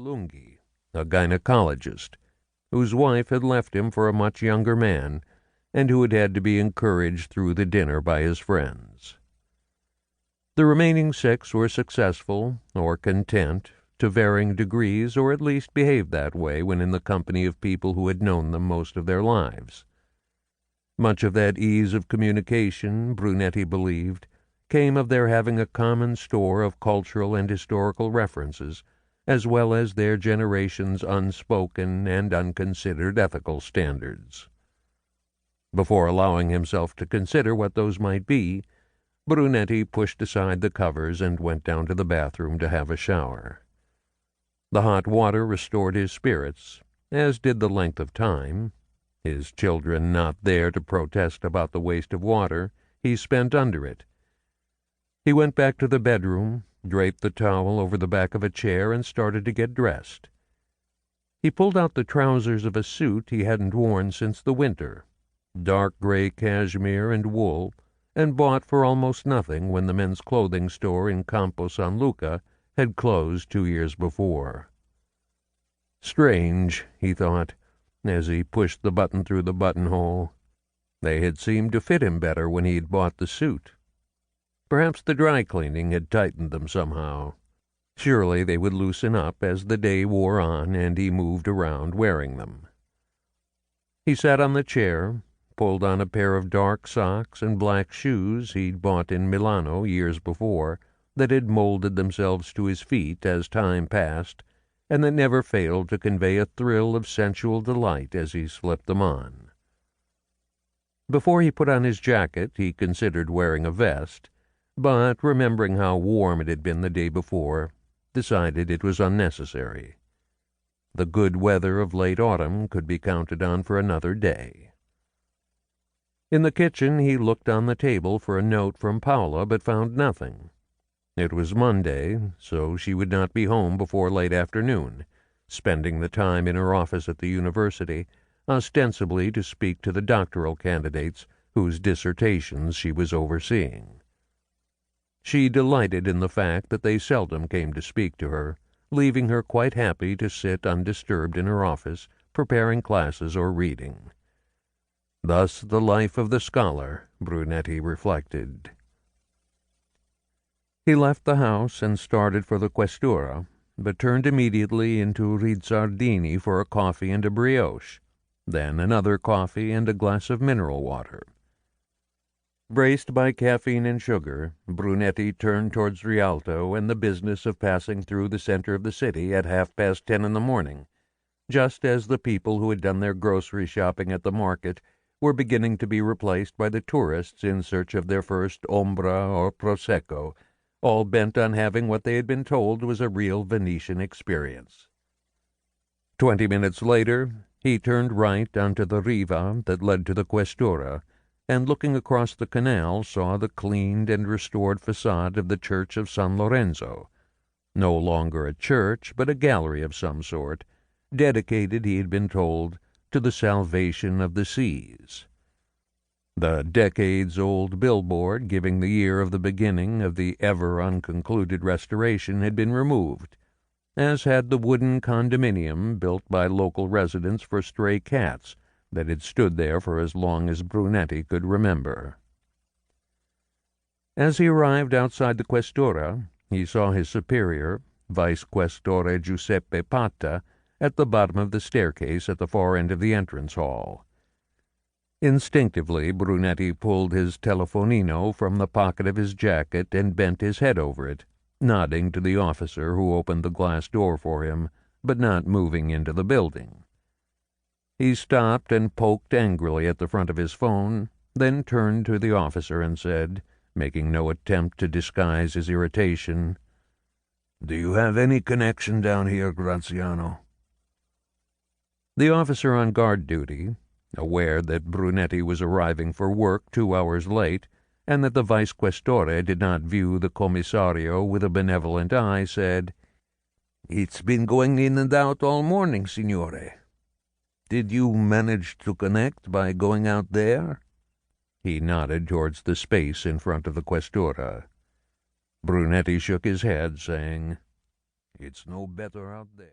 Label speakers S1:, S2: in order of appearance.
S1: Lunghi, a gynecologist, whose wife had left him for a much younger man, and who had had to be encouraged through the dinner by his friends. The remaining 6 were successful, or content, to varying degrees, or at least behaved that way when in the company of people who had known them most of their lives. Much of that ease of communication, Brunetti believed, came of their having a common store of cultural and historical references, as well as their generation's unspoken and unconsidered ethical standards. Before allowing himself to consider what those might be, Brunetti pushed aside the covers and went down to the bathroom to have a shower. The hot water restored his spirits, as did the length of time. His children not there to protest about the waste of water, he spent under it. He went back to the bedroom, draped the towel over the back of a chair, and started to get dressed. He pulled out the trousers of a suit he hadn't worn since the winter, dark gray cashmere and wool, and bought for almost nothing when the men's clothing store in Campo San Luca had closed 2 years before. Strange, he thought, as he pushed the button through the buttonhole. They had seemed to fit him better when he had bought the suit. Perhaps the dry cleaning had tightened them somehow. Surely they would loosen up as the day wore on and he moved around wearing them. He sat on the chair, pulled on a pair of dark socks and black shoes he'd bought in Milano years before, that had molded themselves to his feet as time passed, and that never failed to convey a thrill of sensual delight as he slipped them on. Before he put on his jacket, he considered wearing a vest, but, remembering how warm it had been the day before, decided it was unnecessary. The good weather of late autumn could be counted on for another day. In the kitchen he looked on the table for a note from Paula, but found nothing. It was Monday, so she would not be home before late afternoon, spending the time in her office at the university, ostensibly to speak to the doctoral candidates whose dissertations she was overseeing. She delighted in the fact that they seldom came to speak to her, leaving her quite happy to sit undisturbed in her office, preparing classes or reading. Thus the life of the scholar, Brunetti reflected. He left the house and started for the Questura, but turned immediately into Rizzardini for a coffee and a brioche, then another coffee and a glass of mineral water. Braced by caffeine and sugar, Brunetti turned towards Rialto and the business of passing through the center of the city at 10:30 in the morning, just as the people who had done their grocery shopping at the market were beginning to be replaced by the tourists in search of their first ombra or prosecco, all bent on having what they had been told was a real Venetian experience. 20 minutes later, he turned right onto the riva that led to the Questura, and looking across the canal saw the cleaned and restored facade of the church of San Lorenzo, no longer a church, but a gallery of some sort, dedicated, he had been told, to the salvation of the seas. The decades-old billboard giving the year of the beginning of the ever-unconcluded restoration had been removed, as had the wooden condominium built by local residents for stray cats that had stood there for as long as Brunetti could remember. As he arrived outside the Questura, he saw his superior, Vice Questore Giuseppe Patta, at the bottom of the staircase at the far end of the entrance hall. Instinctively, Brunetti pulled his telefonino from the pocket of his jacket and bent his head over it, nodding to the officer who opened the glass door for him, but not moving into the building. He stopped and poked angrily at the front of his phone, then turned to the officer and said, making no attempt to disguise his irritation, "Do you have any connection down here, Graziano?" The officer on guard duty, aware that Brunetti was arriving for work 2 hours late, and that the Vice Questore did not view the commissario with a benevolent eye, said, "It's been going in and out all morning, signore. Did you manage to connect by going out there?" He nodded towards the space in front of the Questura. Brunetti shook his head, saying, "It's no better out there."